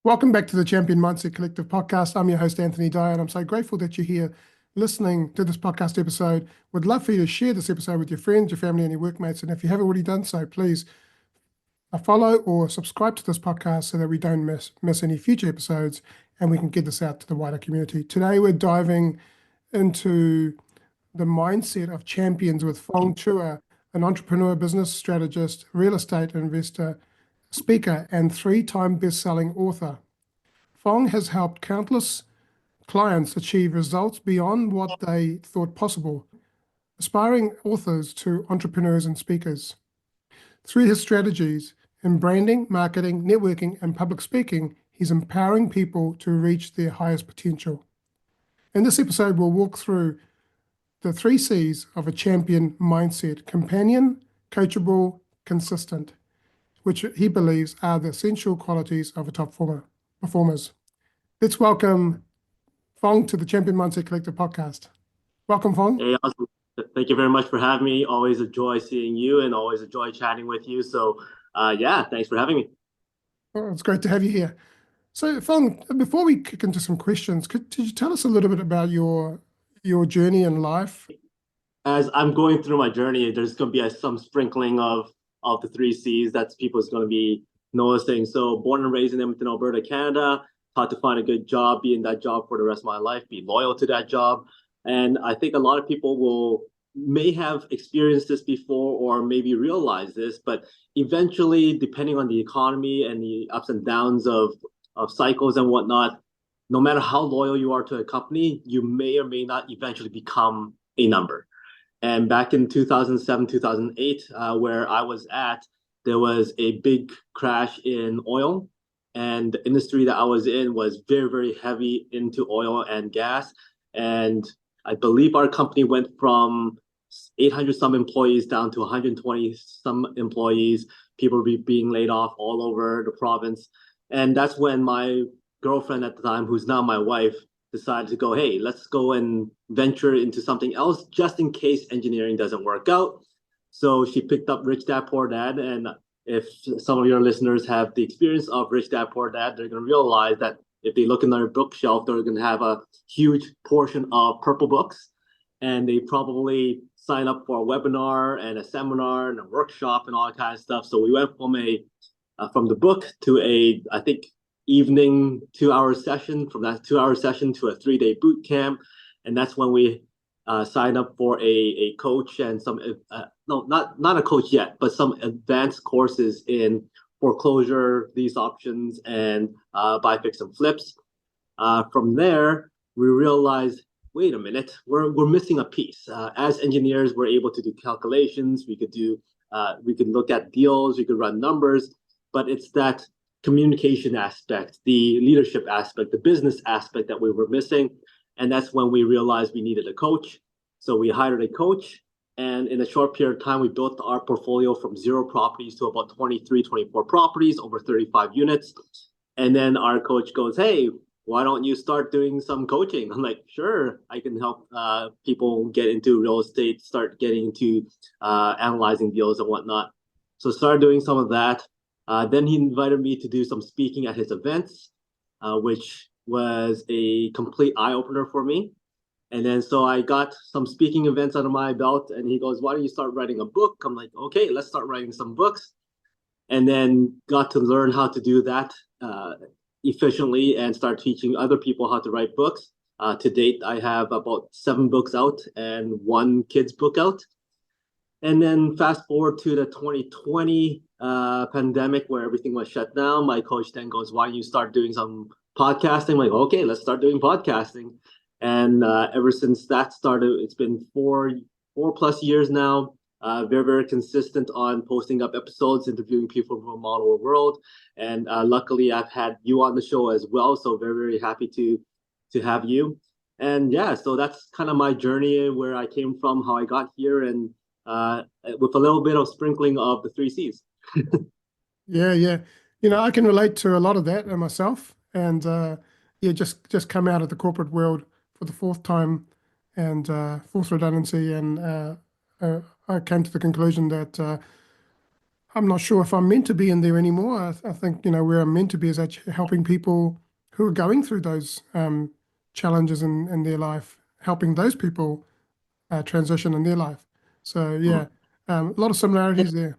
Welcome back to the Champion Mindset Collective podcast. I'm your host, Anthony Dahya, and I'm so grateful that you're here listening to this podcast episode. Would love for you to share this episode with your friends, your family, and your workmates. And if you haven't already done so, please follow or subscribe to this podcast so that we don't miss any future episodes and we can get this out to the wider community. Today, we're diving into the mindset of champions with Fong Chua, an entrepreneur, business strategist, real estate investor, speaker, and three-time best-selling author. Fong has helped countless clients achieve results beyond what they thought possible, aspiring authors to entrepreneurs and speakers. Through his strategies in branding, marketing, networking, and public speaking, he's empowering people to reach their highest potential. In this episode, we'll walk through the 3 C's of a champion mindset: companion, coachable, consistent, which he believes are the essential qualities of a top performers. Let's welcome Fong to the Champion Mindset Collective podcast. Welcome, Fong. Hey, awesome. Thank you very much for having me. Always a joy seeing you and always a joy chatting with you. So, thanks for having me. Oh, it's great to have you here. So, Fong, before we kick into some questions, could you tell us a little bit about your journey in life? As I'm going through my journey, there's going to be some sprinkling of the 3 C's that people's going to be noticing. So, born and raised in Edmonton, Alberta, Canada, taught to find a good job, be in that job for the rest of my life, be loyal to that job. And I think a lot of people may have experienced this before or maybe realize this, but eventually, depending on the economy and the ups and downs of cycles and whatnot, no matter how loyal you are to a company, you may or may not eventually become a number. And back in 2007, 2008, where I was at, there was a big crash in oil. And the industry that I was in was very, very heavy into oil and gas. And I believe our company went from 800 some employees down to 120 some employees. People were being laid off all over the province. And that's when my girlfriend at the time, who's now my wife, decided to go, hey, let's go and venture into something else just in case engineering doesn't work out. So she picked up Rich Dad Poor Dad. And if some of your listeners have the experience of Rich Dad Poor Dad, they're going to realize that if they look in their bookshelf, they're going to have a huge portion of purple books. And they probably sign up for a webinar and a seminar and a workshop and all that kind of stuff. So we went from the book to I think, evening 2-hour session, from that 2-hour session to a 3-day boot camp. And that's when we signed up for a coach and some, not a coach yet, but some advanced courses in foreclosure, lease options, and buy, fix, and flips. From there, we realized, wait a minute, we're missing a piece. As engineers, we're able to do calculations. We could look at deals. We could run numbers. But it's that communication aspect, the leadership aspect, the business aspect that we were missing. And that's when we realized we needed a coach. So we hired a coach. And in a short period of time, we built our portfolio from 0 properties to about 23, 24 properties, over 35 units. And then our coach goes, hey, why don't you start doing some coaching? I'm like, sure, I can help people get into real estate, start getting into analyzing deals and whatnot. So started doing some of that. Then he invited me to do some speaking at his events, which was a complete eye-opener for me. And then so I got some speaking events under my belt, and he goes, why don't you start writing a book? I'm like, okay, let's start writing some books. And then got to learn how to do that efficiently and start teaching other people how to write books. To date, I have about 7 books out and 1 kid's book out. And then fast forward to the 2020 pandemic where everything was shut down. My coach then goes, why don't you start doing some podcasting? I'm like, okay, let's start doing podcasting. And ever since that started, it's been 4+ years now. Very, very consistent on posting up episodes, interviewing people from all over the world. And luckily, I've had you on the show as well. So very, very happy to have you. And yeah, so that's kind of my journey, where I came from, how I got here, and with a little bit of sprinkling of the 3 C's. Yeah. I can relate to a lot of that myself. And just come out of the corporate world for the 4th time and 4th redundancy. And I came to the conclusion that I'm not sure if I'm meant to be in there anymore. I think, where I'm meant to be is actually helping people who are going through those challenges in their life, helping those people transition in their life. So Mhm. yeah, a lot of similarities there.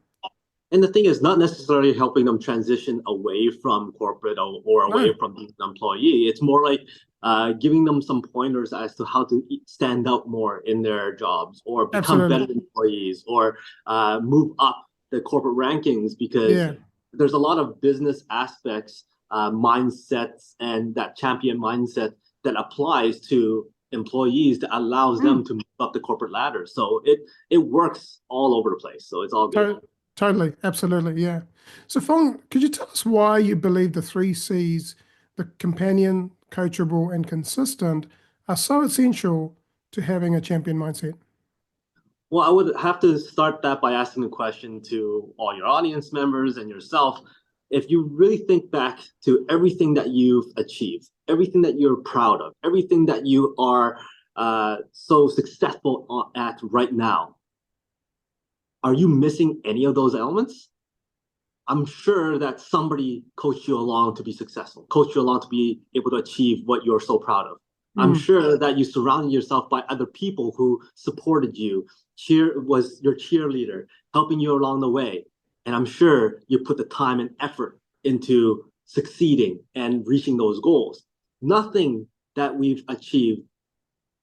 And the thing is, not necessarily helping them transition away from corporate or No, away from being an employee. It's more like giving them some pointers as to how to stand out more in their jobs or become absolutely. better employees or move up the corporate rankings because Yeah. there's a lot of business aspects, mindsets, and that champion mindset that applies to employees that allows them Mm, to move up the corporate ladder. So it works all over the place. So it's all good. to totally. Absolutely. Yeah. So Fong, could you tell us why you believe the three C's, the companion, coachable, and consistent, are so essential to having a champion mindset? Well, I would have to start that by asking the question to all your audience members and yourself. If you really think back to everything that you've achieved, everything that you're proud of, everything that you are so successful at right now, are you missing any of those elements? I'm sure that somebody coached you along to be successful, coached you along to be able to achieve what you're so proud of. I'm Mm, sure that you surrounded yourself by other people who supported you, was your cheerleader, helping you along the way. And I'm sure you put the time and effort into succeeding and reaching those goals. Nothing that we've achieved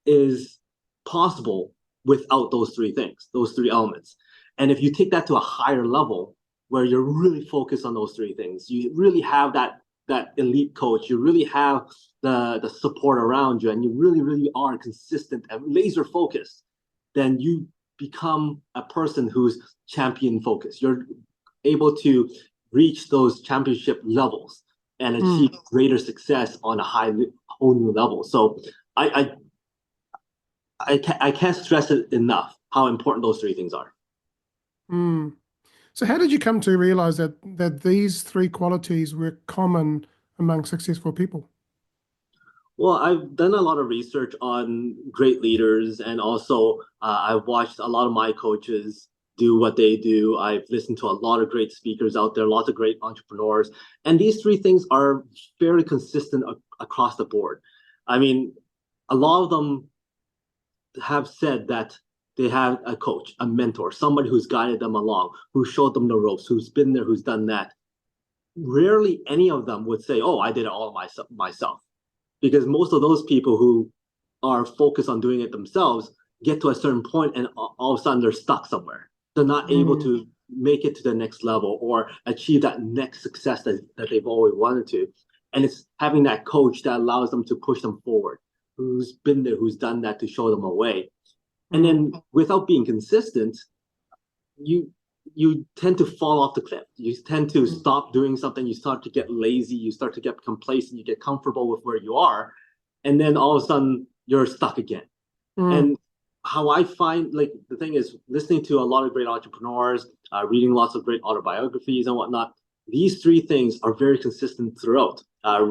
is possible without those three things, those three elements. And if you take that to a higher level where you're really focused on those three things, you really have that elite coach, you really have the support around you, and you really are consistent and laser focused, then you become a person who's champion focused. You're able to reach those championship levels and mm, achieve greater success on a whole new level. So I I can't stress it enough how important those three things are. mm. So how did you come to realize that these three qualities were common among successful people? Well, I've done a lot of research on great leaders, and also I've watched a lot of my coaches do what they do. I've listened to a lot of great speakers out there, lots of great entrepreneurs, and these three things are fairly consistent across the board. I mean, a lot of them have said that they have a coach, a mentor, somebody who's guided them along, who showed them the ropes, who's been there, who's done that. Rarely any of them would say, "Oh, I did it all myself," because most of those people who are focused on doing it themselves get to a certain point and all of a sudden they're stuck somewhere. They're not able Mm, to make it to the next level or achieve that next success that they've always wanted to. And it's having that coach that allows them to push them forward, who's been there, who's done that to show them a way. And mm, then without being consistent, you you tend to fall off the cliff. You tend to mm, stop doing something. You start to get lazy. You start to get complacent. You get comfortable with where you are, and then all of a sudden you're stuck again. mm, And how I find, like, the thing is, listening to a lot of great entrepreneurs, reading lots of great autobiographies and whatnot, these three things are very consistent throughout.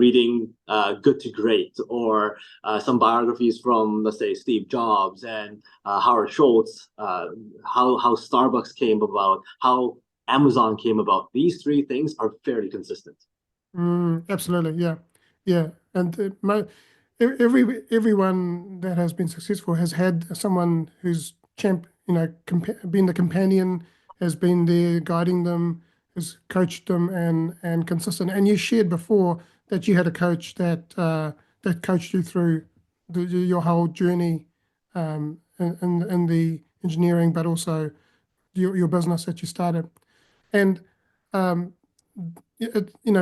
Reading Good to Great, or some biographies from, let's say, Steve Jobs and Howard Schultz, how Starbucks came about, how Amazon came about. These three things are fairly consistent. absolutely, yeah, yeah. And everyone that has been successful has had someone who's been the companion, has been there guiding them, has coached them, and consistent. And you shared before that you had a coach that coached you through your whole journey in the engineering, but also your business that you started. And um,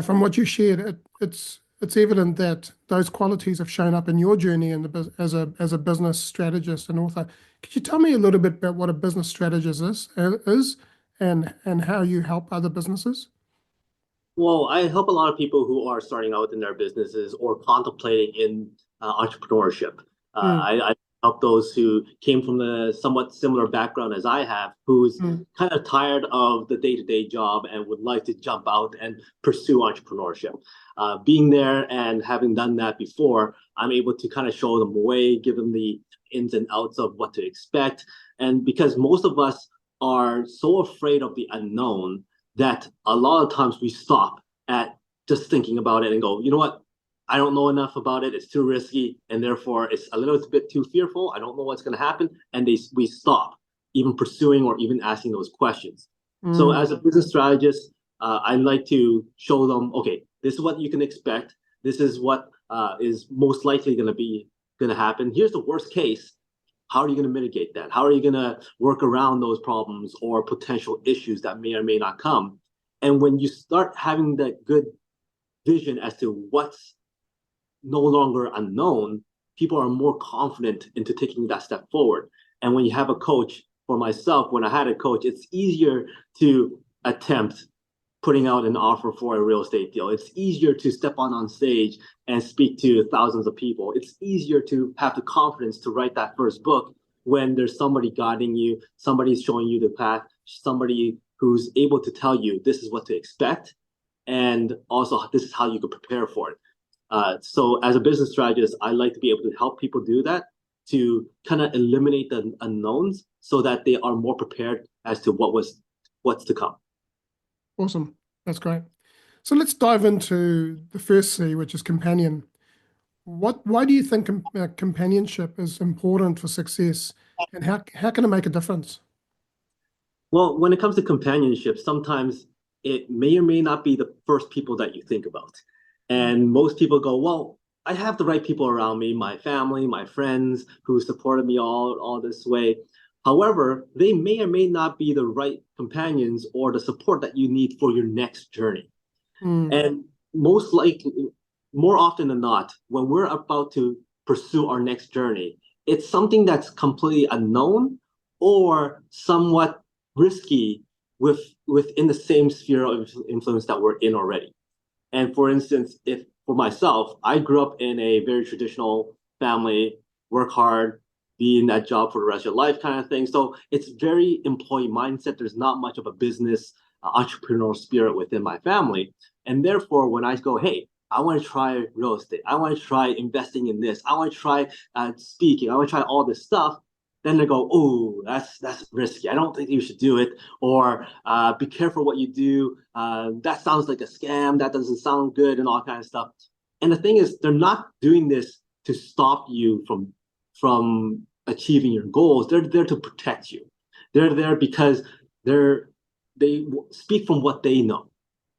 from what you shared, it's evident that those qualities have shown up in your journey as a business strategist and author. Could you tell me a little bit about what a business strategist is and how you help other businesses? Well, I help a lot of people who are starting out in their businesses or contemplating in entrepreneurship. Mm, I help those who came from a somewhat similar background as I have, who's mm, kind of tired of the day-to-day job and would like to jump out and pursue entrepreneurship. Being there and having done that before, I'm able to kind of show them the way, give them the ins and outs of what to expect. And because most of us are so afraid of the unknown, that a lot of times we stop at just thinking about it and go, you know what? I don't know enough about it. It's too risky, and therefore it's a little bit too fearful. I don't know what's going to happen, and we stop even pursuing or even asking those questions. So as a business strategist, I like to show them, okay, this is what you can expect. This is what is most likely going to happen. Here's the worst case. How are you going to mitigate that? How are you going to work around those problems or potential issues that may or may not come? And when you start having that good vision as to what's no longer unknown, people are more confident into taking that step forward. And when you have a coach, for myself, when I had a coach, it's easier to attempt putting out an offer for a real estate deal. It's easier to step on stage and speak to thousands of people. It's easier to have the confidence to write that first book when there's somebody guiding you, somebody's showing you the path, somebody who's able to tell you this is what to expect, and also this is how you can prepare for it. So as a business strategist, I like to be able to help people do that, to kind of eliminate the unknowns so that they are more prepared as to what's to come. Awesome. That's great. So let's dive into the first C, which is companion. Why do you think companionship is important for success, and how can it make a difference? Well, when it comes to companionship, sometimes it may or may not be the first people that you think about. And most people go, well, I have the right people around me, my family, my friends who supported me all this way. However, they may or may not be the right companions or the support that you need for your next journey. And most likely, more often than not, when we're about to pursue our next journey, it's something that's completely unknown or somewhat risky within the same sphere of influence that we're in already. And for instance, if for myself, I grew up in a very traditional family, work hard, be in that job for the rest of your life kind of thing. So it's very employee mindset. There's not much of a business entrepreneurial spirit within my family. And therefore, when I go, hey, I want to try real estate, I want to try investing in this, I want to try speaking, I want to try all this stuff, then they go, oh, that's risky. I don't think you should do it. Or be careful what you do. That sounds like a scam. That doesn't sound good and all kind of stuff. And the thing is, they're not doing this to stop you from achieving your goals. They're there to protect you. They're there because they speak from what they know.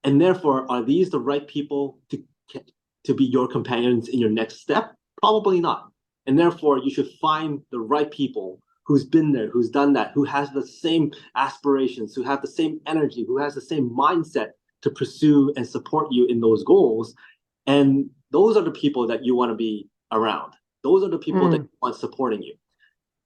And therefore, are these the right people to be your companions in your next step? Probably not. And therefore, you should find the right people who's been there, who's done that, who has the same aspirations, who have the same energy, who has the same mindset to pursue and support you in those goals. And those are the people that you want to be around. Those are the people that you want supporting you.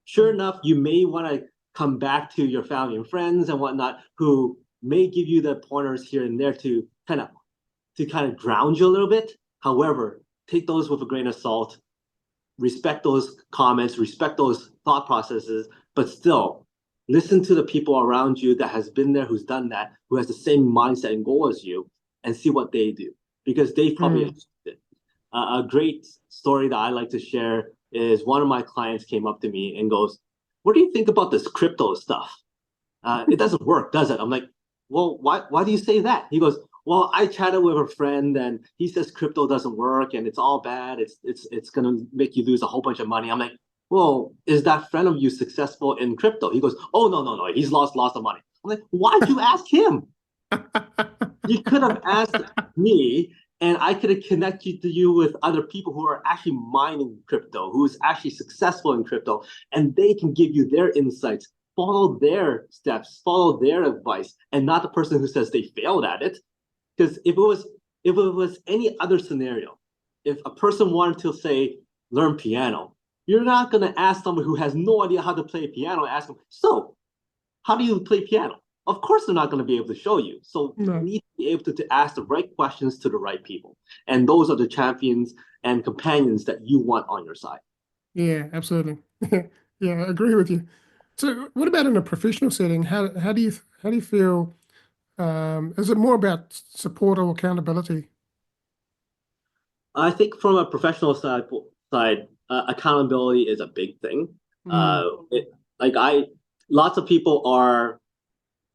Sure enough, you may want to come back to your family and friends and whatnot who may give you the pointers here and there to kind of ground you a little bit. However, take those with a grain of salt. Respect those comments, respect those thought processes, but still listen to the people around you that has been there, who's done that, who has the same mindset and goal as you, and see what they do, because they probably achieved it. A great story that I like to share is one of my clients came up to me and goes, what do you think about this crypto stuff? It doesn't work, does it? I'm like, well, why do you say that? He goes, well, I chatted with a friend and he says crypto doesn't work and it's all bad. It's gonna make you lose a whole bunch of money. I'm like, well, is that friend of you successful in crypto? He goes, oh no, he's lost lots of money. I'm like, why'd you ask him? You could have asked me, and I could have connected you with other people who are actually mining crypto, who's actually successful in crypto, and they can give you their insights. Follow their steps, follow their advice, and not the person who says they failed at it. Because if it was any other scenario, if a person wanted to say learn piano, you're not going to ask someone who has no idea how to play piano, ask them, so how do you play piano? Of course they're not going to be able to show you. So you need to be able to ask the right questions to the right people. And those are the champions and companions that you want on your side. Yeah, absolutely. Yeah, I agree with you. So what about in a professional setting? How do you feel? Is it more about support or accountability? I think from a professional side, accountability is a big thing. Lots of people are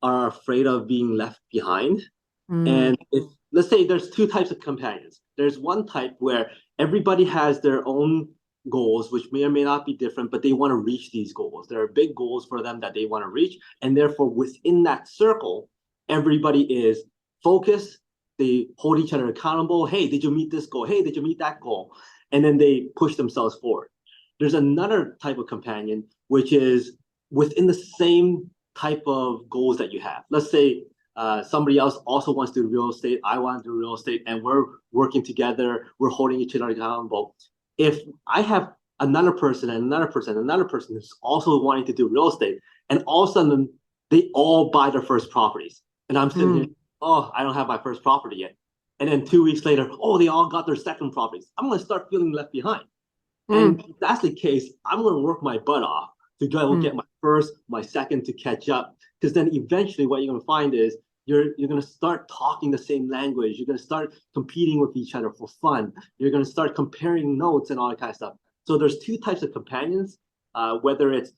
are afraid of being left behind. Mm, And if, let's say there's two types of companions. There's one type where everybody has their own goals, which may or may not be different, but they want to reach these goals. There are big goals for them that they want to reach. And therefore, within that circle, everybody is focused. They hold each other accountable. Hey, did you meet this goal? Hey, did you meet that goal? And then they push themselves forward. There's another type of companion, which is within the same type of goals that you have. Let's say somebody else also wants to do real estate. I want to do real estate, and we're working together. We're holding each other accountable. If I have another person and another person and another person who's also wanting to do real estate, and all of a sudden they all buy their first properties, and I'm sitting here, oh, I don't have my first property yet. And then 2 weeks later, oh, they all got their second properties. I'm going to start feeling left behind. And if that's the case, I'm going to work my butt off to go get my first, my second to catch up. Because then eventually what you're going to find is you're going to start talking the same language. You're going to start competing with each other for fun. You're going to start comparing notes and all that kind of stuff. So there's two types of companions, whether it's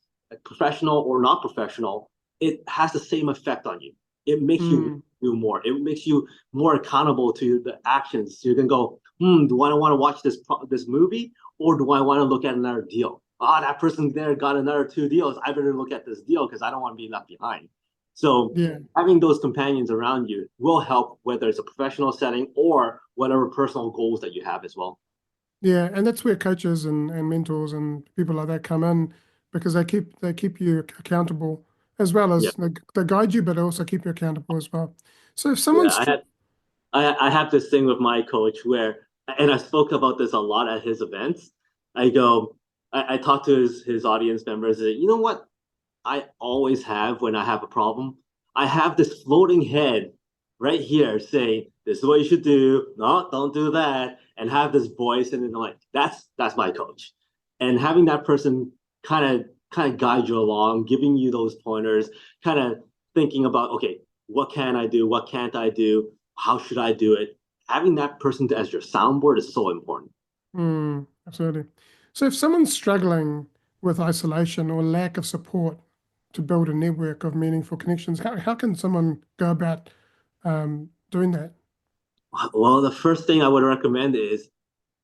professional or not professional, it has the same effect on you. It makes you do more. It makes you more accountable to the actions. You're going to go, do I want to watch this movie, or do I want to look at another deal? That person there got another 2 deals. I better look at this deal because I don't want to be left behind. So having those companions around you will help, whether it's a professional setting or whatever personal goals that you have as well. Yeah, and that's where coaches and mentors and people like that come in, because they keep you accountable, as well Yeah, as they guide you, but they also keep you accountable as well. So if yeah. someone's I have this thing with my coach where, and I spoke about this a lot at his events. I go, I talk to his audience members. You know what? I always have when I have a problem. I have this floating head right here saying, "This is what you should do. No, don't do that," and have this voice, and then I'm like, "That's my coach," and having that person kind of guide you along, giving you those pointers, kind of thinking about, okay, what can I do? What can't I do? How should I do it? Having that person as your soundboard is so important. absolutely. So if someone's struggling with isolation or lack of support to build a network of meaningful connections, how can someone go about doing that? Well, the first thing I would recommend is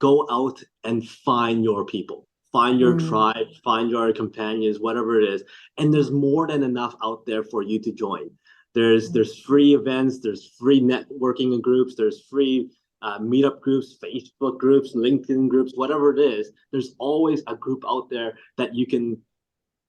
go out and find your people, find your Mm, tribe, find your companions, whatever it is. And there's more than enough out there for you to join. There's free events, there's free networking groups, there's free meetup groups, Facebook groups, LinkedIn groups, whatever it is. There's always a group out there that you can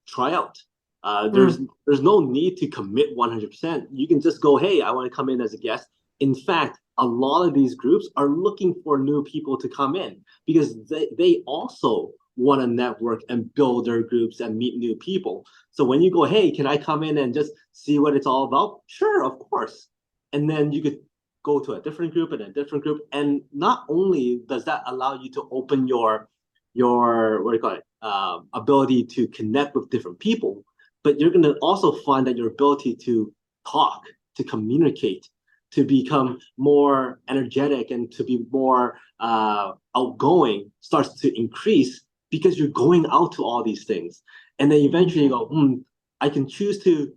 try out. Uh, there's mm, there's no need to commit 100%. You can just go, hey, I want to come in as a guest. In fact, a lot of these groups are looking for new people to come in because they also want to network and build their groups and meet new people. So when you go, hey, can I come in and just see what it's all about? Sure, of course. And then you could go to a different group and a different group. And not only does that allow you to open your what do you call it, ability to connect with different people, but you're going to also find that your ability to talk, to communicate, to become more energetic and to be more outgoing starts to increase because you're going out to all these things. And then eventually you go, I can choose to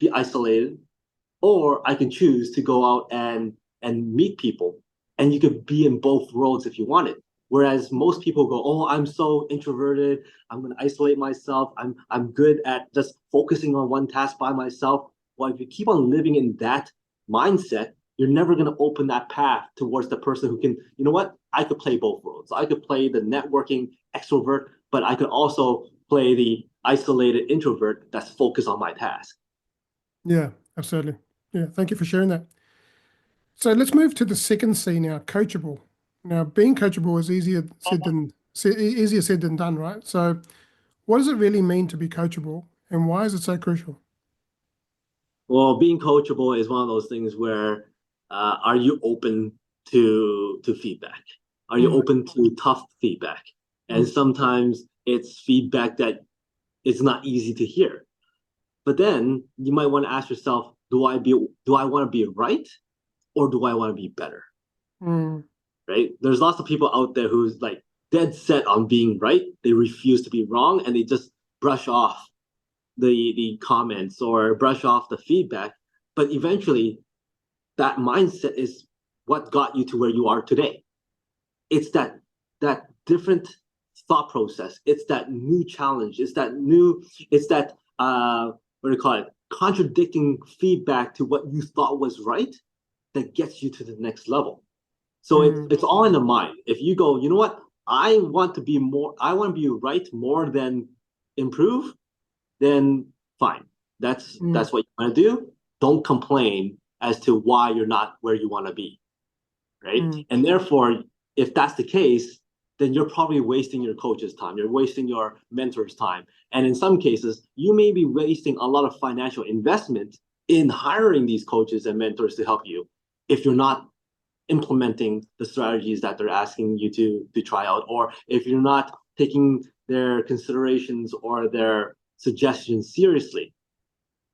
be isolated, or I can choose to go out and meet people. And you could be in both worlds if you wanted. Whereas most people go, oh, I'm so introverted. I'm going to isolate myself. I'm good at just focusing on one task by myself. Well, if you keep on living in that mindset, you're never going to open that path towards the person who can, you know what? I could play both worlds. I could play the networking extrovert, but I could also play the isolated introvert that's focused on my task. yeah, absolutely. Yeah, thank you for sharing that. So let's move to the second C now, coachable. Now, being coachable is easier said than done, right? So, what does it really mean to be coachable, and why is it so crucial? Well, being coachable is one of those things where are you open to feedback? Are you Mm, open to tough feedback? And mm, sometimes it's feedback that is not easy to hear. But then you might want to ask yourself, do I want to be right, or do I want to be better? mm, Right? There's lots of people out there who's like dead set on being right. They refuse to be wrong, and they just brush off the comments or brush off the feedback. But eventually, that mindset is what got you to where you are today. It's that different thought process. It's that new challenge. It's that what do you call it? Contradicting feedback to what you thought was right that gets you to the next level. So it's all in the mind. If you go, you know what? I want to be right more than improve, then fine. That's what you want to do. Don't complain as to why you're not where you want to be. Right. And therefore, if that's the case, then you're probably wasting your coach's time. You're wasting your mentor's time. And in some cases, you may be wasting a lot of financial investment in hiring these coaches and mentors to help you if you're not implementing the strategies that they're asking you to try out, or if you're not taking their considerations or their suggestions seriously,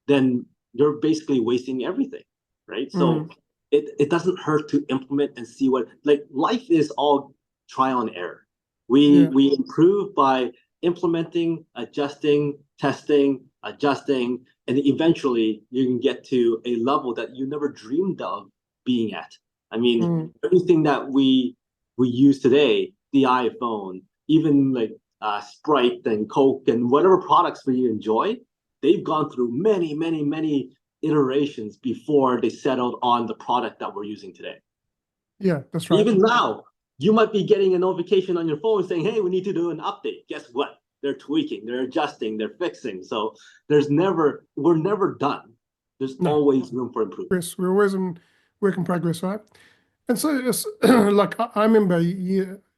then you're basically wasting everything, right? So it doesn't hurt to implement and see what, like, life is all trial and error. We improve by implementing, adjusting, testing, adjusting, and eventually you can get to a level that you never dreamed of being at. I mean, everything that we use today, the iPhone, even like Sprite and Coke and whatever products we enjoy, they've gone through many, many, many iterations before they settled on the product that we're using today. Yeah, that's right. Even now, you might be getting a notification on your phone saying, hey, we need to do an update. Guess what? They're tweaking, they're adjusting, they're fixing. So we're never done. There's always room for improvement. Yes, we're always in work in progress, right? And so it's like I remember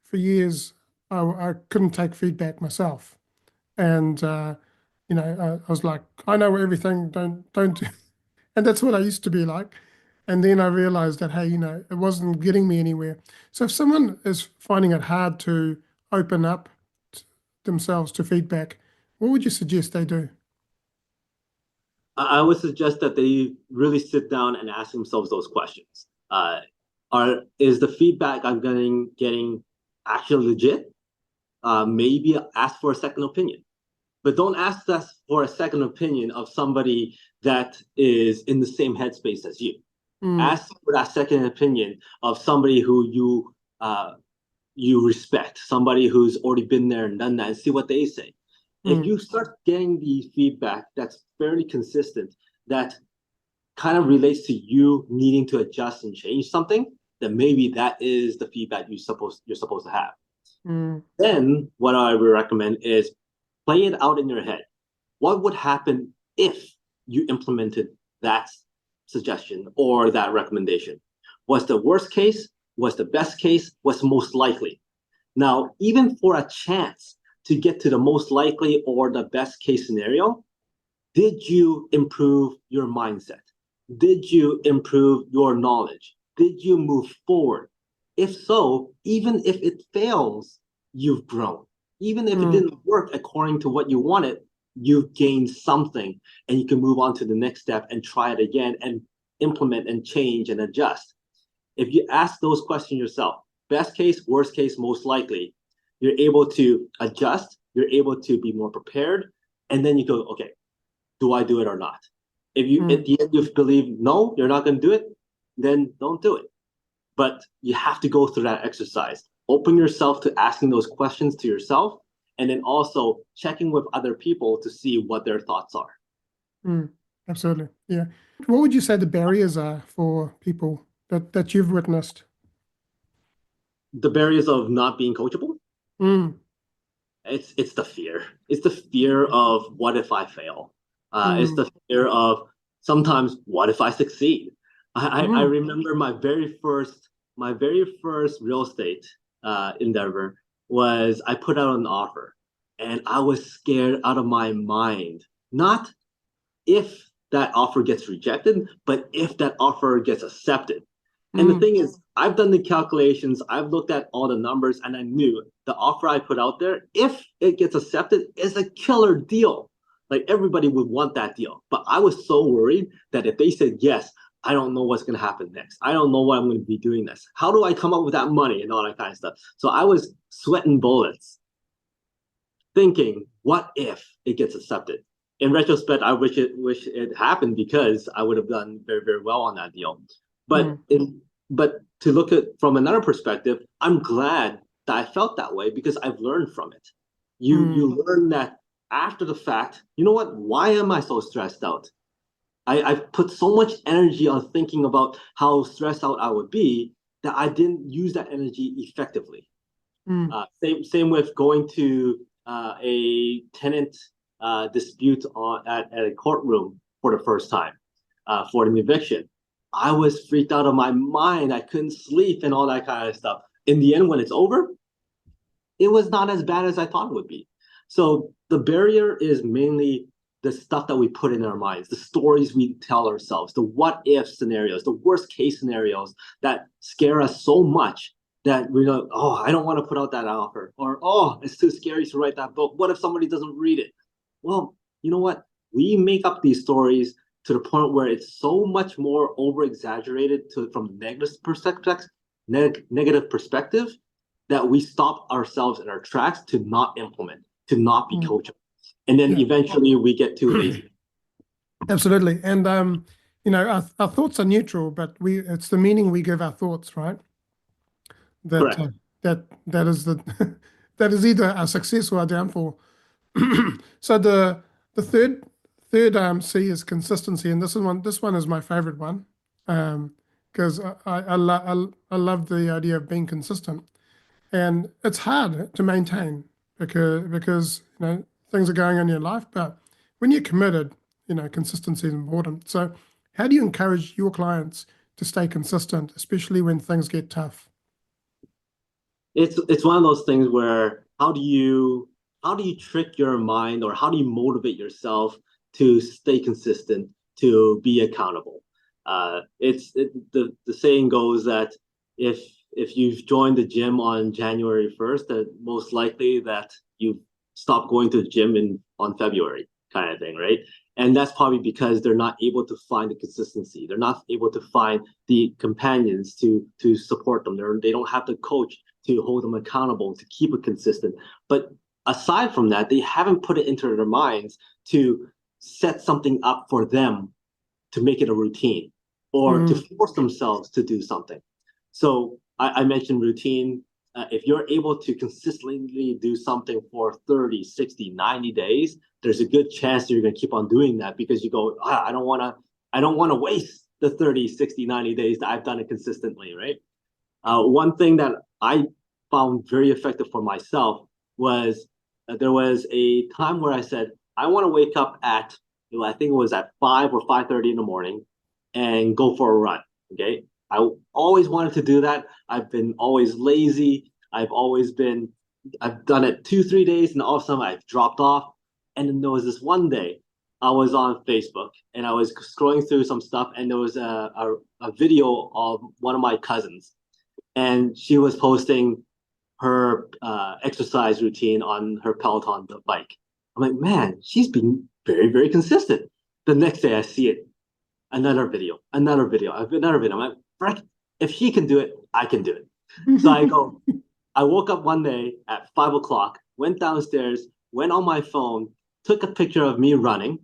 for years, I couldn't take feedback myself. And, I was like, I know everything, don't do. And that's what I used to be like. And then I realized that, hey, it wasn't getting me anywhere. So if someone is finding it hard to open up themselves to feedback, what would you suggest they do? I would suggest that they really sit down and ask themselves those questions. Is the feedback I'm getting actually legit? Maybe ask for a second opinion. But don't ask us for a second opinion of somebody that is in the same headspace as you. Ask for that second opinion of somebody who you respect, somebody who's already been there and done that, and see what they say. If you start getting the feedback that's fairly consistent, that kind of relates to you needing to adjust and change something, then maybe that is the feedback you're supposed to have. Then what I would recommend is play it out in your head. What would happen if you implemented that suggestion or that recommendation? What's the worst case? What's the best case? What's most likely? Now, even for a chance to get to the most likely or the best case scenario, did you improve your mindset? Did you improve your knowledge? Did you move forward? If so, even if it fails, you've grown. Even if it didn't work according to what you wanted, you've gained something, and you can move on to the next step and try it again and implement and change and adjust. If you ask those questions yourself, best case, worst case, most likely, you're able to adjust, you're able to be more prepared, and then you go, okay, do I do it or not? If you at the end you believe no, you're not going to do it, then don't do it. But you have to go through that exercise. Open yourself to asking those questions to yourself, and then also checking with other people to see what their thoughts are. Absolutely. Yeah. What would you say the barriers are for people that you've witnessed? The barriers of not being coachable? It's the fear. It's the fear of what if I fail? It's the fear of sometimes what if I succeed? I remember my very first real estate endeavor was I put out an offer, and I was scared out of my mind. Not if that offer gets rejected, but if that offer gets accepted. And the thing is, I've done the calculations, I've looked at all the numbers, and I knew the offer I put out there, if it gets accepted, is a killer deal. Like, everybody would want that deal. But I was so worried that if they said yes, I don't know what's going to happen next. I don't know what I'm going to be doing next. How do I come up with that money and all that kind of stuff? So I was sweating bullets, thinking, what if it gets accepted? in retrospect, I wish it happened because I would have done very, very well on that deal. But but to look at from another perspective, I'm glad that I felt that way because I've learned from it. You learn that after the fact, you know what? Why am I so stressed out? I've put so much energy on thinking about how stressed out I would be that I didn't use that energy effectively. Same with going to a tenant dispute at a courtroom for the first time for an eviction. I was freaked out of my mind. I couldn't sleep and all that kind of stuff. In the end, when it's over, it was not as bad as I thought it would be. So the barrier is mainly the stuff that we put in our minds, the stories we tell ourselves, the what if scenarios, the worst case scenarios that scare us so much that we know, oh, I don't want to put out that offer, or oh, it's too scary to write that book. What if somebody doesn't read it? Well, you know what? We make up these stories to the point where it's so much more over exaggerated from negative perspective that we stop ourselves in our tracks to not implement, to not be coachable. And then eventually we get too lazy. Absolutely. And our thoughts are neutral, but it's the meaning we give our thoughts, right? Correct. That is the that is either our success or our downfall. So the third C is consistency, and this one is my favorite one, because I love the idea of being consistent, and it's hard to maintain because things are going on in your life, but when you're committed, consistency is important. So how do you encourage your clients to stay consistent, especially when things get tough? It's one of those things where how do you trick your mind, or how do you motivate yourself to stay consistent, to be accountable? The saying goes that if you've joined the gym on January 1st, that most likely that you stop going to the gym on February, kind of thing, right? And that's probably because they're not able to find the consistency. They're not able to find the companions to support them. They don't have the coach to hold them accountable, to keep it consistent. But aside from that, they haven't put it into their minds to set something up for them to make it a routine, or to force themselves to do something. So I mentioned routine. If you're able to consistently do something for 30, 60, 90 days, there's a good chance that you're going to keep on doing that, because you go, I don't want to waste the 30, 60, 90 days that I've done it consistently, right? One thing that I found very effective for myself was there was a time where I said, I want to wake up at, I think it was at 5 or 5:30 in the morning, and go for a run. Okay. I always wanted to do that. I've been always lazy. I've done it 2, 3 days, and all of a sudden I've dropped off. And then there was this one day I was on Facebook and I was scrolling through some stuff, and there was a video of one of my cousins, and she was posting her exercise routine on her Peloton bike. I'm like, man, she's been very, very consistent. The next day I see it, another video, another video, another video. I'm like, frick, if she can do it, I can do it. So I woke up one day at 5 o'clock, went downstairs, went on my phone, took a picture of me running,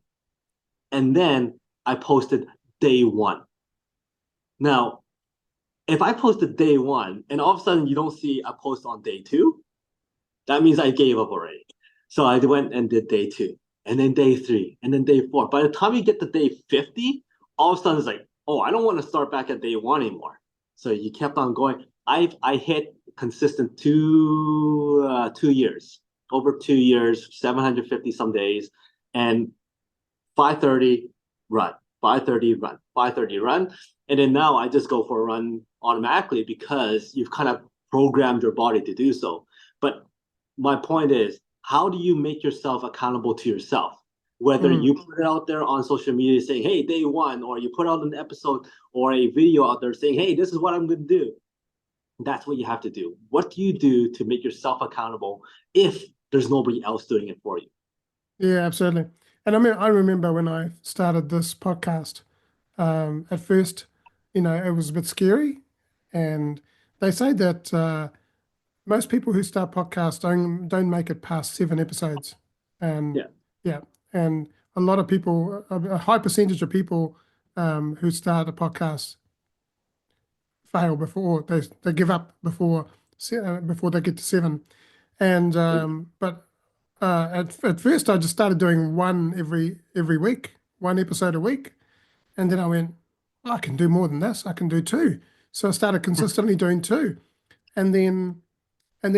and then I posted day one. Now, if I posted day one and all of a sudden you don't see a post on day two, that means I gave up already. So I went and did day two, and then day three, and then day four. By the time you get to day 50, all of a sudden it's like, oh, I don't want to start back at day one anymore. So you kept on going. I hit consistent 2 years, over 2 years, 750 some days, and 5:30 run, 5:30 run, 5:30 run. And then now I just go for a run automatically because you've kind of programmed your body to do so. But my point is, how do you make yourself accountable to yourself? Whether you put it out there on social media saying, hey, day one, or you put out an episode or a video out there saying, hey, this is what I'm going to do. That's what you have to do. What do you do to make yourself accountable if there's nobody else doing it for you? Yeah, absolutely. And I mean, I remember when I started this podcast, at first, it was a bit scary. And they say that most people who start podcasts don't make it past 7 episodes. And Yeah. yeah, and a lot of people, a high percentage of people who start a podcast fail before they give up before they get to seven. And but at first I just started doing one every week, one episode a week, and then I went, "Oh, I can do more than this. I can do two." So I started consistently doing two, and then I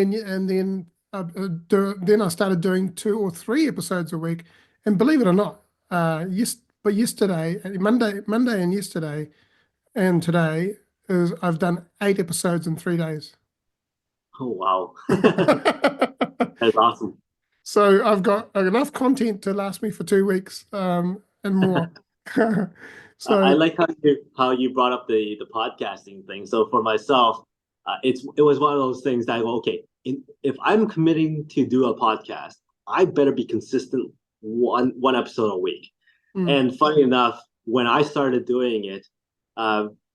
started doing 2 or 3 episodes a week. And believe it or not, but yesterday, Monday and yesterday and today is I've done 8 episodes in 3 days. Oh, wow. That's awesome. So I've got enough content to last me for 2 weeks, and more. I So like how you brought up the podcasting thing. So for myself, it was one of those things that I go, okay, if I'm committing to do a podcast, I better be consistent one episode a week. mm, And funny enough, when I started doing it,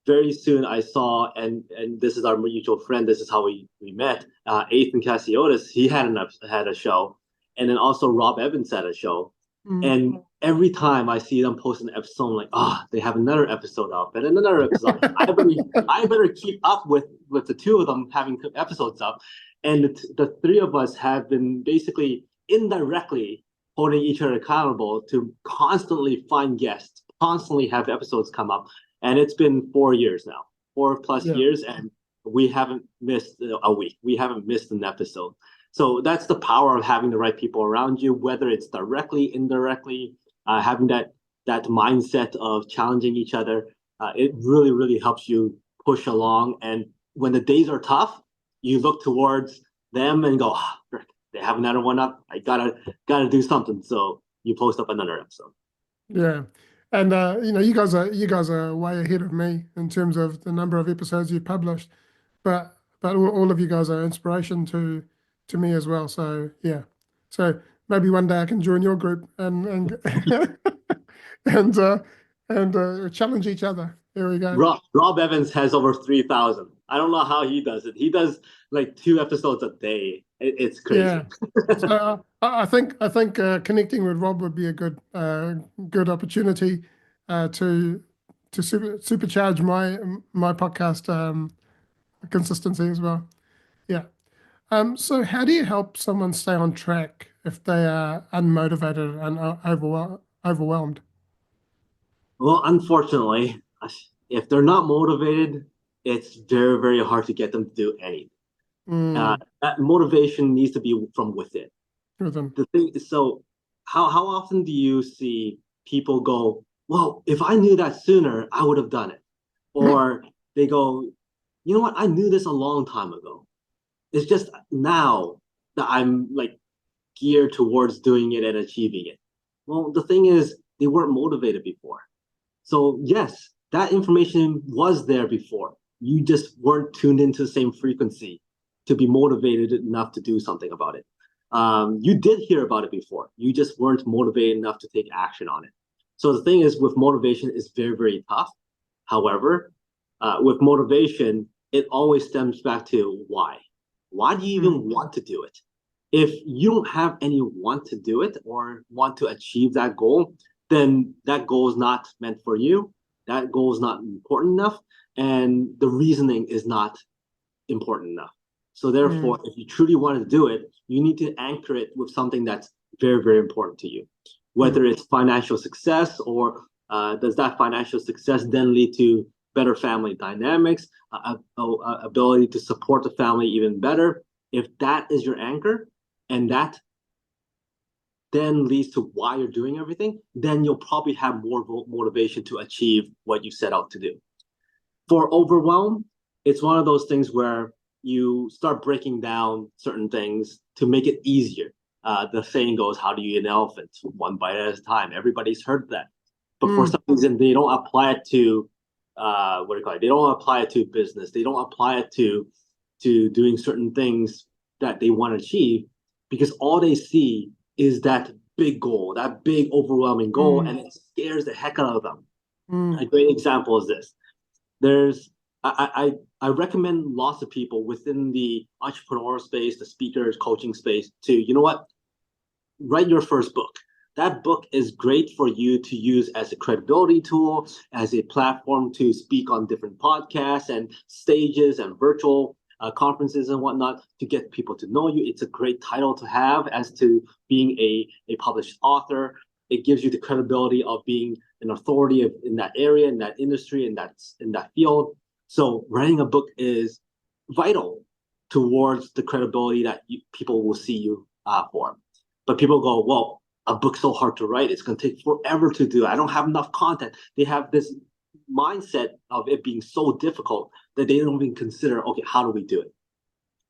very soon I saw, and this is our mutual friend. This is how we met. Ethan Cassiotis, he had a show, and then also Rob Evans had a show. mm. And every time I see them post an episode, I'm like, they have another episode up and another episode. I better keep up with the two of them having episodes up. And the three of us have been basically indirectly holding each other accountable to constantly find guests, constantly have episodes come up. And it's been 4 years now, 4+ Yeah. years, and we haven't missed a week. We haven't missed an episode. So that's the power of having the right people around you, whether it's directly, indirectly, having that mindset of challenging each other. It really, really helps you push along. And when the days are tough, you look towards them and go, frick, they have another one up. I gotta do something. So you post up another episode. Yeah. And you guys are way ahead of me in terms of the number of episodes you've published, but all of you guys are inspiration to me as well. So yeah, so maybe one day I can join your group and and challenge each other. There we go. Rob Evans has over 3,000. I don't know how he does it. He does like 2 episodes a day. It's crazy. Yeah. So I think connecting with Rob would be a good opportunity to supercharge my podcast consistency as well. Yeah. So how do you help someone stay on track if they are unmotivated and overwhelmed? Well, unfortunately, if they're not motivated, it's very, very hard to get them to do anything. Mm, That motivation needs to be from within. with them. The thing is, so how often do you see people go, well, if I knew that sooner, I would have done it. Or they go, you know what, I knew this a long time ago. It's just now that I'm like geared towards doing it and achieving it. Well, the thing is, they weren't motivated before. So yes, that information was there before. You just weren't tuned into the same frequency to be motivated enough to do something about it. You did hear about it before. You just weren't motivated enough to take action on it. So the thing is, with motivation, it's very, very tough. However, with motivation, it always stems back to why. Why do you even want to do it? If you don't have any want to do it or want to achieve that goal, then that goal is not meant for you. That goal is not important enough, and the reasoning is not important enough. So therefore, if you truly want to do it, you need to anchor it with something that's very, very important to you. Whether it's financial success, or does that financial success then lead to better family dynamics, ability to support the family even better? If that is your anchor, and that then leads to why you're doing everything, then you'll probably have more motivation to achieve what you set out to do. For overwhelm, it's one of those things where you start breaking down certain things to make it easier. The saying goes, how do you eat an elephant? One bite at a time. Everybody's heard that. But for some reason, they don't apply it to, what do you call it? They don't apply it to business. They don't apply it to doing certain things that they want to achieve, because all they see is that big goal, that big overwhelming goal, and it scares the heck out of them. A great example is this. There's I recommend lots of people within the entrepreneurial space, the speakers, coaching space, to, you know what, write your first book. that book is great for you to use as a credibility tool, as a platform to speak on different podcasts and stages and virtual conferences and whatnot to get people to know you. It's a great title to have as to being a published author. It gives you the credibility of being an authority in that area, in that industry, in that field. So writing a book is vital towards the credibility that people will see you for. But people go, well, a book's so hard to write. It's going to take forever to do. I don't have enough content. They have this mindset of it being so difficult that they don't even consider, okay, how do we do it?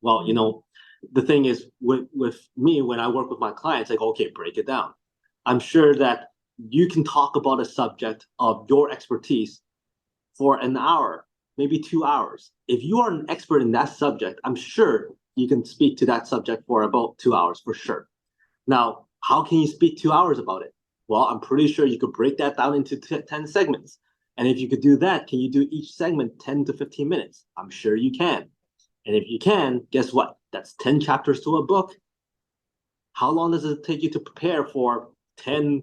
Well, the thing is with me, when I work with my clients, I go, okay, break it down. I'm sure that you can talk about a subject of your expertise for an hour, maybe 2 hours. If you are an expert in that subject, I'm sure you can speak to that subject for about 2 hours for sure. Now, how can you speak 2 hours about it? Well, I'm pretty sure you could break that down into 10 segments. And if you could do that, can you do each segment 10 to 15 minutes? I'm sure you can. And if you can, guess what? That's 10 chapters to a book. How long does it take you to prepare for 10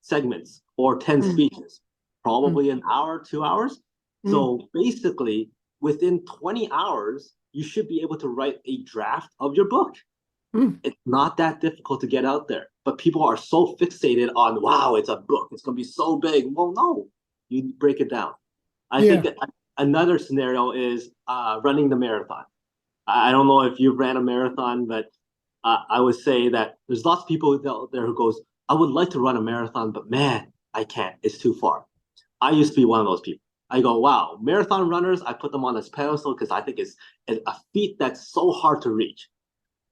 segments or 10 speeches? Probably an hour, 2 hours. So basically, within 20 hours, you should be able to write a draft of your book. It's not that difficult to get out there. But people are so fixated on, wow, it's a book. It's going to be so big. Well, no, you break it down. I think that another scenario is running the marathon. I don't know if you've ran a marathon, but I would say that there's lots of people out there who goes, I would like to run a marathon, but man, I can't. It's too far. I used to be one of those people. I go, wow, marathon runners, I put them on this pedestal because I think it's a feat that's so hard to reach.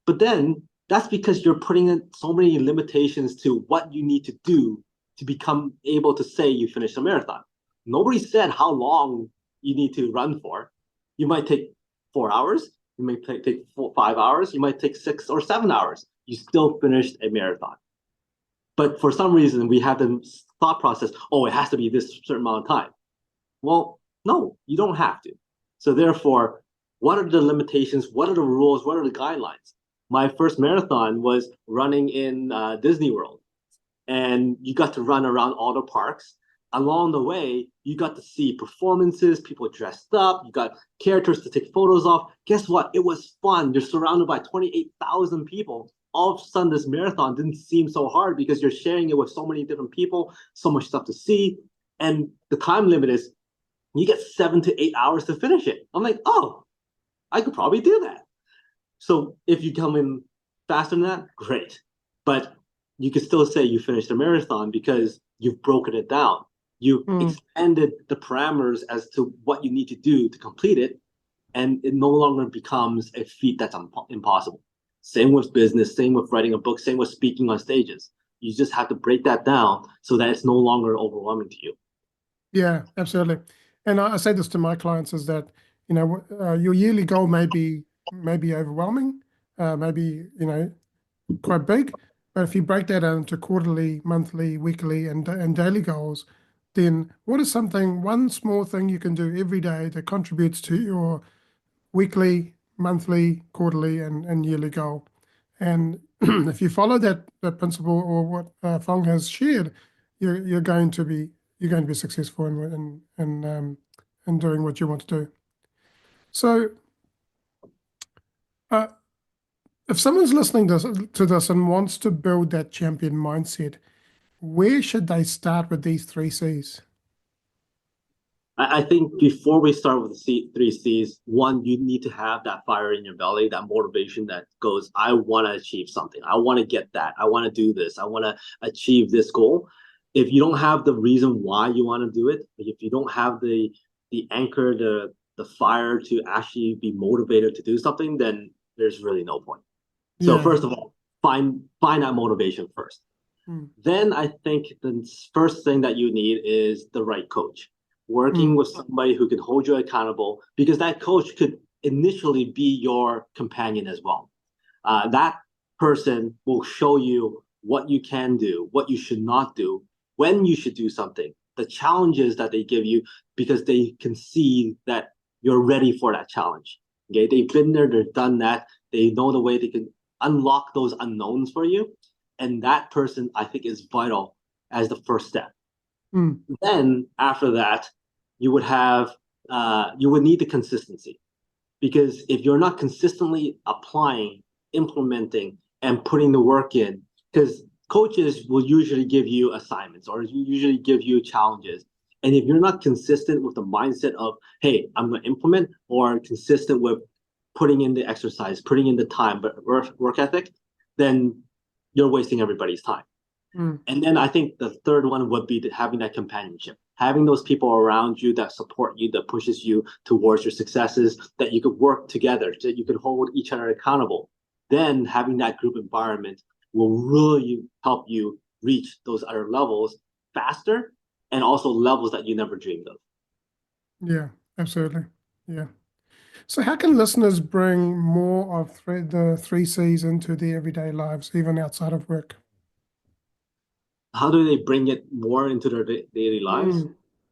But then that's because you're putting in so many limitations to what you need to do to become able to say you finished a marathon. Nobody said how long you need to run for. You might take 4 hours. You may take 5 hours. You might take 6 or 7 hours. You still finished a marathon. But for some reason, we have the thought process, oh, it has to be this certain amount of time. Well, no, you don't have to. So therefore, what are the limitations? What are the rules? What are the guidelines? My first marathon was running in Disney World. And you got to run around all the parks. Along the way, you got to see performances, people dressed up, you got characters to take photos of. Guess what? It was fun. You're surrounded by 28,000 people. All of a sudden, this marathon didn't seem so hard because you're sharing it with so many different people, so much stuff to see. And the time limit is you get 7 to 8 hours to finish it. I'm like, oh, I could probably do that. So if you come in faster than that, great. But you can still say you finished a marathon because you've broken it down. You've expanded the parameters as to what you need to do to complete it, and it no longer becomes a feat that's impossible. Same with business, same with writing a book, same with speaking on stages. You just have to break that down so that it's no longer overwhelming to you. Yeah, absolutely. And I say this to my clients is that, your yearly goal may be overwhelming, maybe, quite big. But if you break that into quarterly, monthly, weekly, and daily goals, then what is one small thing you can do every day that contributes to your weekly, monthly, quarterly, and yearly goal? And if you follow that principle or what Fong has shared, you're going to be successful in doing what you want to do. So, if someone's listening to this and wants to build that champion mindset, where should they start with these 3 C's? I think before we start with the 3 C's, one, you need to have that fire in your belly, that motivation that goes, I want to achieve something. I want to get that. I want to do this. I want to achieve this goal. If you don't have the reason why you want to do it, if you don't have the anchor, the fire to actually be motivated to do something, then there's really no point. So first of all, find that motivation first. Then I think the first thing that you need is the right coach. Working with somebody who can hold you accountable, because that coach could initially be your companion as well. That person will show you what you can do, what you should not do, when you should do something, the challenges that they give you, because they can see that you're ready for that challenge. Okay, they've been there, they've done that. They know the way they can unlock those unknowns for you. And that person, I think, is vital as the first step. Mm. Then after that, you would have you would need the consistency, because if you're not consistently applying, implementing, and putting the work in, because coaches will usually give you assignments or usually give you challenges. And if you're not consistent with the mindset of, hey, I'm going to implement, or consistent with putting in the exercise, putting in the time, but work ethic, then you're wasting everybody's time. Mm. And then I think the third one would be having that companionship, having those people around you that support you, that pushes you towards your successes, that you could work together, that you could hold each other accountable. Then having that group environment will really help you reach those other levels faster, and also levels that you never dreamed of. Yeah, absolutely. Yeah. So how can listeners bring more of the three C's into their everyday lives, even outside of work? How do they bring it more into their daily lives?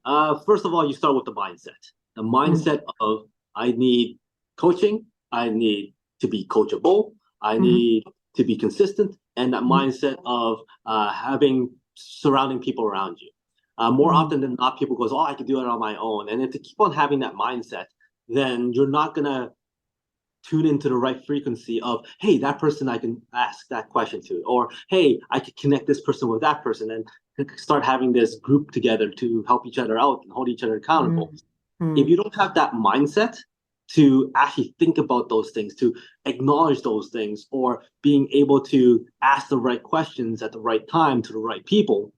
Mm. First of all, you start with the mindset. The Mm. mindset of, I need coaching, I need to be coachable, I Mhm. need to be consistent, and that Mhm. mindset of having surrounding people around you. More Mm. often than not, people goes, "Oh, I can do it on my own." And if they keep on having that mindset, then you're not gonna tune into the right frequency of, hey, that person I can ask that question to, or hey, I could connect this person with that person, and start having this group together to help each other out and hold each other accountable. Mm. If Mm. you don't have that mindset to actually think about those things, to acknowledge those things, or being able to ask the right questions at the right time to the right people,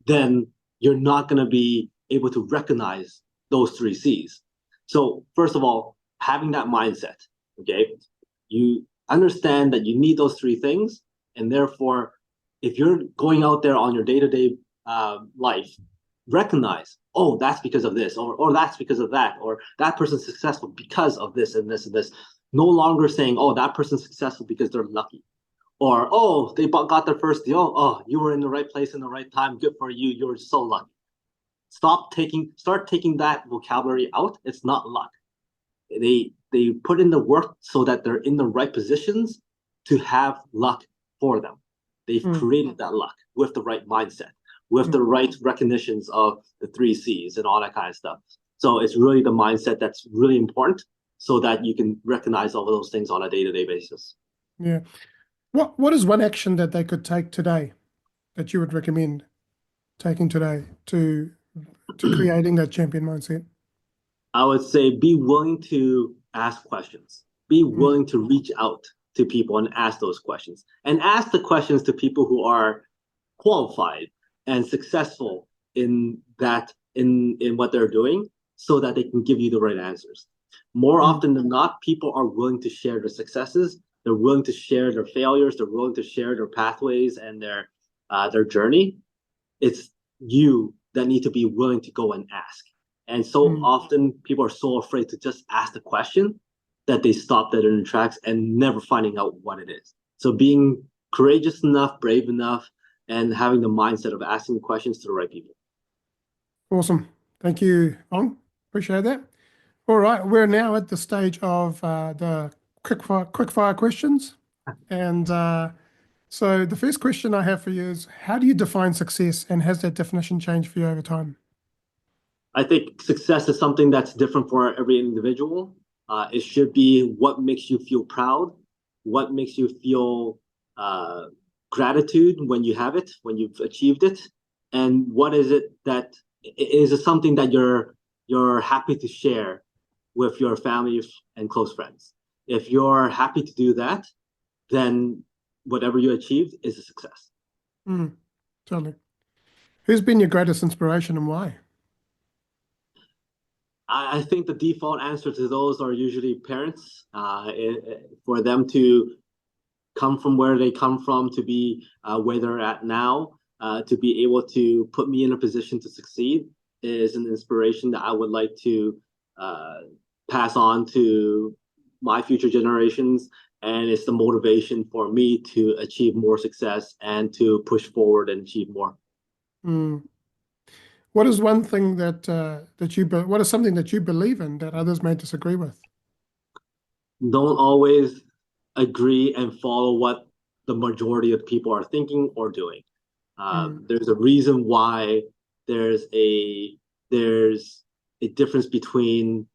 then you're not going to be able to recognize those three C's. So, first of all, having that mindset, okay, you understand that you need those three things. And therefore, if you're going out there on your day to day life, recognize, oh, that's because of this, or that's because of that, or that person's successful because of this and this and this. No longer saying, oh, that person's successful because they're lucky, or oh, they got their first deal. Oh, you were in the right place in the right time. Good for you. You're so lucky. Start taking that vocabulary out. It's not luck. They put in the work so that they're in the right positions to have luck for them. They've Mm. created that luck with the right mindset, with Mm. the right recognitions of the three C's and all that kind of stuff. So it's really the mindset that's really important, so that you can recognize all of those things on a day-to-day basis. Yeah. What is one action that they could take today that you would recommend taking today to creating that champion mindset? I would say be willing to ask questions. Be Mm. willing to reach out to people and ask those questions. And ask the questions to people who are qualified and successful in what they're doing, so that they can give you the right answers. More Mm. often than not, people are willing to share their successes, they're willing to share their failures, they're willing to share their pathways and their journey. It's you that need to be willing to go and ask. And so Mm. often people are so afraid to just ask the question that they stop dead in their tracks and never finding out what it is. So being courageous enough, brave enough, and having the mindset of asking questions to the right people. Awesome. Thank you, Fong. Appreciate that. All right, we're now at the stage of the quick fire questions. And so the first question I have for you is, how do you define success, and has that definition changed for you over time? I think success is something that's different for every individual. It should be what makes you feel proud, what makes you feel uh, gratitude when you have it, when you've achieved it, and what is it that is it something that you're happy to share with your family and close friends. If you're happy to do that, then whatever you achieved is a success. Mm, totally. Who's been your greatest inspiration and why? I think the default answer to those are usually parents. For them to come from where they come from to be where they're at now, to be able to put me in a position to succeed, is an inspiration that I would like to uh, pass on to my future generations. And it's the motivation for me to achieve more success and to push forward and achieve more. Mm. What is one thing what is something that you believe in that others may disagree with? Don't always agree and follow what the majority of people are thinking or doing. Mm. There's a reason why there's a difference between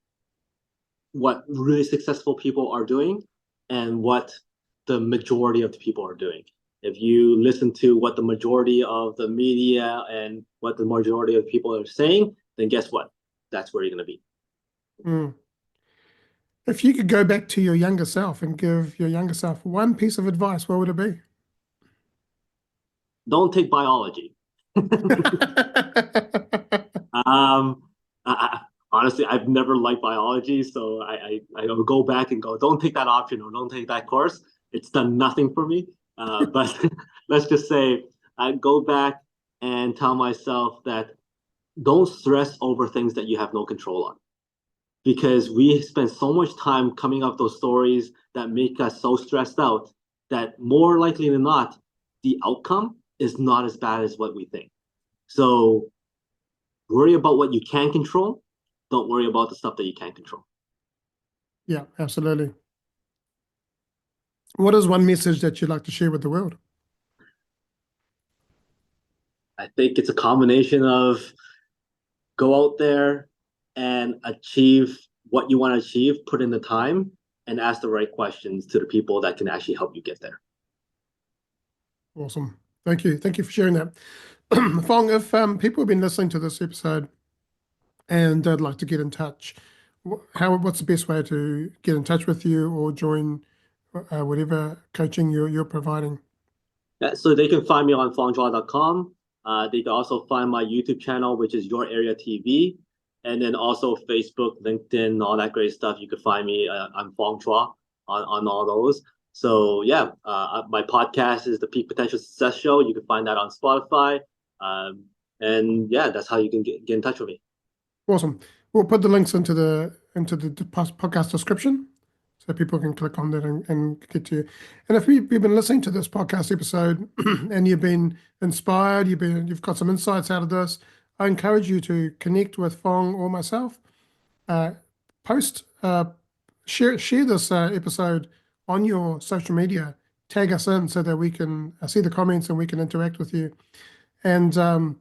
what really successful people are doing and what the majority of the people are doing. If you listen to what the majority of the media and what the majority of people are saying, then guess what? That's where you're going to be. Mm. If you could go back to your younger self and give your younger self one piece of advice, what would it be? Don't take biology. Um, honestly, I've never liked biology, so I will go back and go, don't take that option or don't take that course. It's done nothing for me. But let's just say I go back and tell myself that don't stress over things that you have no control on. Because we spend so much time coming up with those stories that make us so stressed out that more likely than not, the outcome is not as bad as what we think. So worry about what you can control. Don't worry about the stuff that you can't control. Yeah, absolutely. What is one message that you'd like to share with the world? I think it's a combination of go out there and achieve what you want to achieve, put in the time, and ask the right questions to the people that can actually help you get there. Awesome. Thank you. Thank you for sharing that. Fong, if people have been listening to this episode and they'd like to get in touch, what's the best way to get in touch with you or join whatever coaching you're providing? Yeah, so they can find me on fongchua.com. They can also find my YouTube channel, which is Your Area TV, and then also Facebook, LinkedIn, all that great stuff. You can find me. I'm Fong Chua on all those. So yeah, my podcast is the Peak Potential Success Show. You can find that on Spotify. And yeah, that's how you can get in touch with me. Awesome. We'll put the links into the podcast description so people can click on that and get to you. And if you've been listening to this podcast episode and you've been inspired, you've got some insights out of this, I encourage you to connect with Fong or myself. Post, share this episode on your social media. Tag us in so that we can see the comments and we can interact with you. And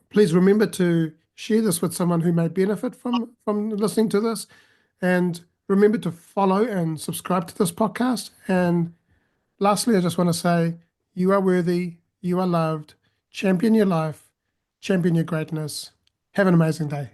please remember to share this with someone who may benefit from listening to this. And remember to follow and subscribe to this podcast. And lastly, I just want to say you are worthy, you are loved, champion your life, champion your greatness. Have an amazing day.